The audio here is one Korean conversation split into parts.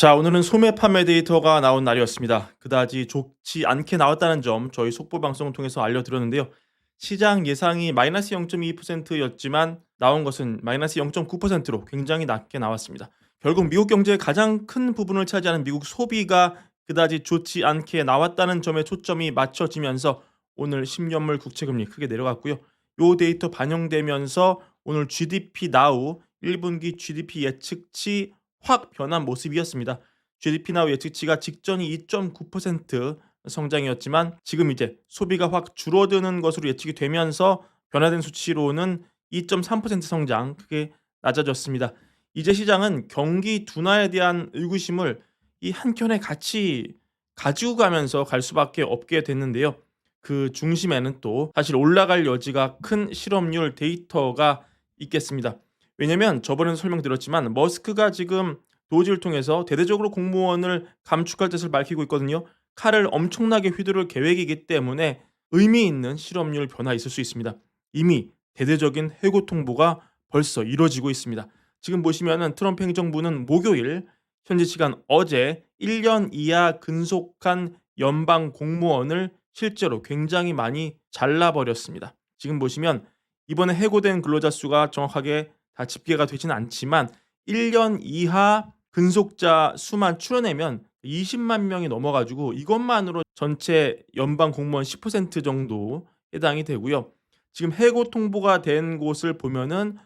자, 오늘은 소매 판매 데이터가 나온 날이었습니다. 그다지 좋지 않게 나왔다는 점 저희 속보 방송을 통해서 알려드렸는데요. 시장 예상이 마이너스 0.2%였지만 나온 것은 마이너스 0.9%로 굉장히 낮게 나왔습니다. 결국 미국 경제의 가장 큰 부분을 차지하는 미국 소비가 그다지 좋지 않게 나왔다는 점에 초점이 맞춰지면서 오늘 10년물 국채금리 크게 내려갔고요. 요 데이터 반영되면서 오늘 GDP 나우 1분기 GDP 예측치 확 변한 모습이었습니다. GDP 나우 예측치가 직전이 2.9% 성장이었지만 지금 이제 소비가 확 줄어드는 것으로 예측이 되면서 변화된 수치로는 2.3% 성장 크게 낮아졌습니다. 이제 시장은 경기 둔화에 대한 의구심을 이 한켠에 같이 가지고 가면서 갈 수밖에 없게 됐는데요. 그 중심에는 또 사실 올라갈 여지가 큰 실업률 데이터가 있겠습니다. 왜냐면 저번에도 설명드렸지만 머스크가 지금 도지를 통해서 대대적으로 공무원을 감축할 뜻을 밝히고 있거든요. 칼을 엄청나게 휘두를 계획이기 때문에 의미 있는 실업률 변화 있을 수 있습니다. 이미 대대적인 해고 통보가 벌써 이뤄지고 있습니다. 지금 보시면은 트럼프 행정부는 목요일 현지 시간 어제 1년 이하 근속한 연방 공무원을 실제로 굉장히 많이 잘라버렸습니다. 지금 보시면 이번에 해고된 근로자 수가 정확하게 다 집계가 되지는 않지만 1년 이하 근속자 수만 추려내면 20만 명이 넘어 가지고 이것만으로 전체 연방 공무원 10% 정도 해당이 되고요. 지금 해고 통보가 된 곳을 보면은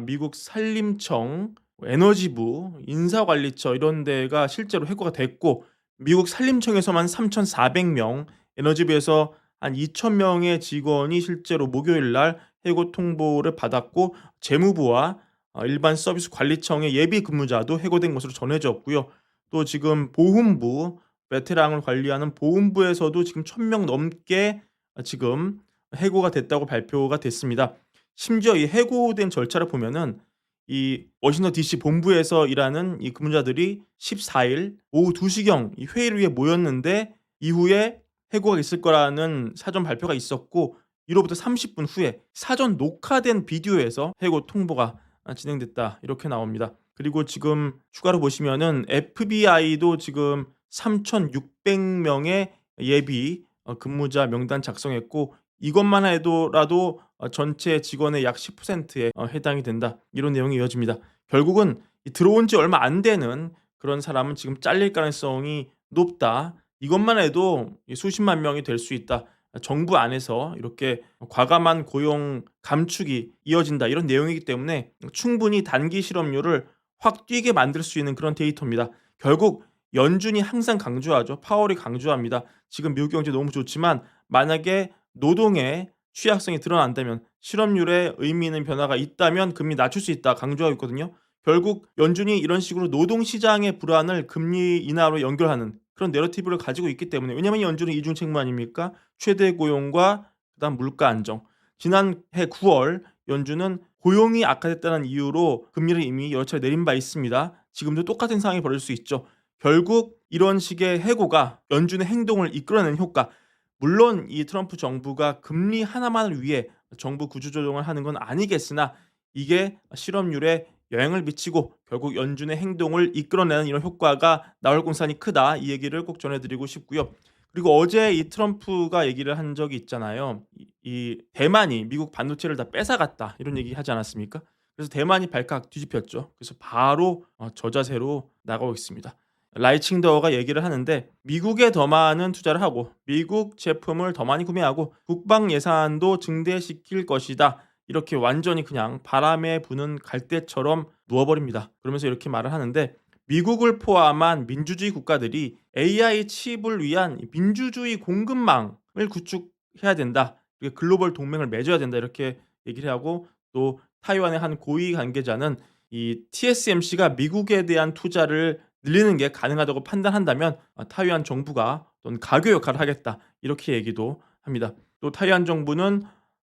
미국 산림청, 에너지부, 인사관리처 이런 데가 실제로 해고가 됐고 미국 산림청에서만 3,400명, 에너지부에서 한 2,000명의 직원이 실제로 목요일 날 해고 통보를 받았고 재무부와 일반 서비스 관리청의 예비 근무자도 해고된 것으로 전해졌고요. 또 지금 보훈부, 베테랑을 관리하는 보훈부에서도 지금 1,000명 넘게 지금 해고가 됐다고 발표가 됐습니다. 심지어 이 해고된 절차를 보면은 이 워싱턴 DC 본부에서 일하는 이 근무자들이 14일 오후 2시경 이 회의를 위해 모였는데 이후에 해고가 있을 거라는 사전 발표가 있었고 이로부터 30분 후에 사전 녹화된 비디오에서 해고 통보가 진행됐다 이렇게 나옵니다. 그리고 지금 추가로 보시면은 FBI도 지금 3,600명의 예비 근무자 명단 작성했고 이것만 해도라도 전체 직원의 약 10%에 해당이 된다. 이런 내용이 이어집니다. 결국은 들어온 지 얼마 안 되는 그런 사람은 지금 잘릴 가능성이 높다. 이것만 해도 수십만 명이 될 수 있다. 정부 안에서 이렇게 과감한 고용 감축이 이어진다. 이런 내용이기 때문에 충분히 단기 실업률을 확 뛰게 만들 수 있는 그런 데이터입니다. 결국 연준이 항상 강조하죠. 파월이 강조합니다. 지금 미국 경제 너무 좋지만 만약에 노동의 취약성이 드러난다면 실업률에 의미 있는 변화가 있다면 금리 낮출 수 있다 강조하고 있거든요. 결국 연준이 이런 식으로 노동 시장의 불안을 금리 인하로 연결하는 그런 내러티브를 가지고 있기 때문에 왜냐하면 연준은 이중 책무 아닙니까? 최대 고용과 그다음 물가 안정. 지난해 9월 연준은 고용이 악화됐다는 이유로 금리를 이미 여러 차례 내린 바 있습니다. 지금도 똑같은 상황이 벌어질 수 있죠. 결국 이런 식의 해고가 연준의 행동을 이끌어내는 효과. 물론 이 트럼프 정부가 금리 하나만을 위해 정부 구조조정을 하는 건 아니겠으나 이게 실업률에 영향을 미치고 결국 연준의 행동을 이끌어내는 이런 효과가 나올 공산이 크다. 이 얘기를 꼭 전해드리고 싶고요. 그리고 어제 이 트럼프가 얘기를 한 적이 있잖아요. 이 대만이 미국 반도체를 다 뺏어갔다 이런 얘기 하지 않았습니까? 그래서 대만이 발칵 뒤집혔죠. 그래서 바로 저자세로 나가고 있습니다. 라이칭더가 얘기를 하는데 미국에 더 많은 투자를 하고 미국 제품을 더 많이 구매하고 국방 예산도 증대시킬 것이다. 이렇게 완전히 그냥 바람에 부는 갈대처럼 누워버립니다. 그러면서 이렇게 말을 하는데 미국을 포함한 민주주의 국가들이 AI 칩을 위한 민주주의 공급망을 구축해야 된다. 글로벌 동맹을 맺어야 된다. 이렇게 얘기를 하고 또 타이완의 한 고위 관계자는 이 TSMC가 미국에 대한 투자를 늘리는 게 가능하다고 판단한다면 타이완 정부가 어떤 가교 역할을 하겠다. 이렇게 얘기도 합니다. 또 타이완 정부는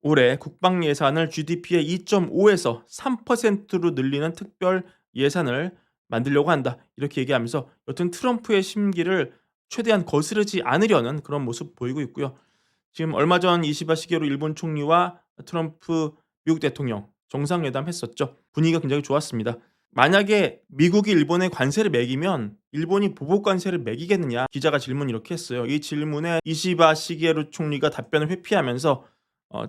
올해 국방 예산을 GDP의 2.5에서 3%로 늘리는 특별 예산을 만들려고 한다. 이렇게 얘기하면서 여튼 트럼프의 심기를 최대한 거스르지 않으려는 그런 모습 보이고 있고요. 지금 얼마 전 이시바 시게루 일본 총리와 트럼프 미국 대통령 정상회담 했었죠. 분위기가 굉장히 좋았습니다. 만약에 미국이 일본에 관세를 매기면 일본이 보복 관세를 매기겠느냐? 기자가 질문 이렇게 했어요. 이 질문에 이시바 시게루 총리가 답변을 회피하면서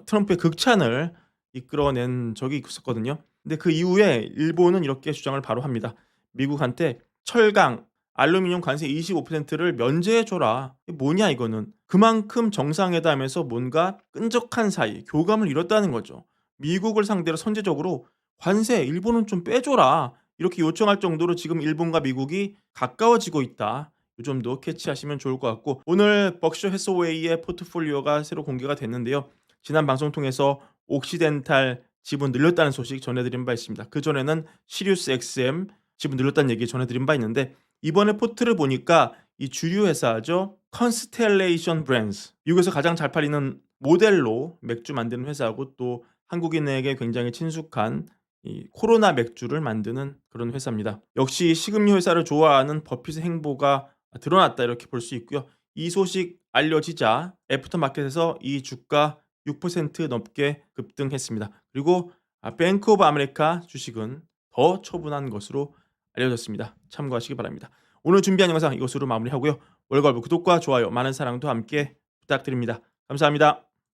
트럼프의 극찬을 이끌어낸 적이 있었거든요. 근데 그 이후에 일본은 이렇게 주장을 바로 합니다. 미국한테 철강, 알루미늄 관세 25%를 면제해 줘라. 이게 뭐냐 이거는. 그만큼 정상회담에서 뭔가 끈적한 사이, 교감을 이뤘다는 거죠. 미국을 상대로 선제적으로 관세 일본은 좀 빼줘라. 이렇게 요청할 정도로 지금 일본과 미국이 가까워지고 있다. 요 점도 캐치하시면 좋을 것 같고, 오늘 벅셔 해서웨이의 포트폴리오가 새로 공개가 됐는데요. 지난 방송 통해서 옥시덴탈 지분 늘렸다는 소식 전해드린 바 있습니다. 그전에는 시리우스 XM 지분 늘렸다는 얘기 전해드린 바 있는데, 이번에 포트를 보니까 이 주류 회사죠. 컨스텔레이션 브랜드, 미국에서 가장 잘 팔리는 모델로 맥주 만드는 회사하고, 또 한국인에게 굉장히 친숙한 이 코로나 맥주를 만드는 그런 회사입니다. 역시 식음료 회사를 좋아하는 버핏의 행보가 드러났다 이렇게 볼 수 있고요. 이 소식 알려지자 애프터마켓에서 이 주가 6% 넘게 급등했습니다. 그리고 뱅크 오브 아메리카 주식은 더 처분한 것으로 알려졌습니다. 참고하시기 바랍니다. 오늘 준비한 영상 이것으로 마무리하고요. 월걸부 구독과 좋아요, 많은 사랑도 함께 부탁드립니다. 감사합니다.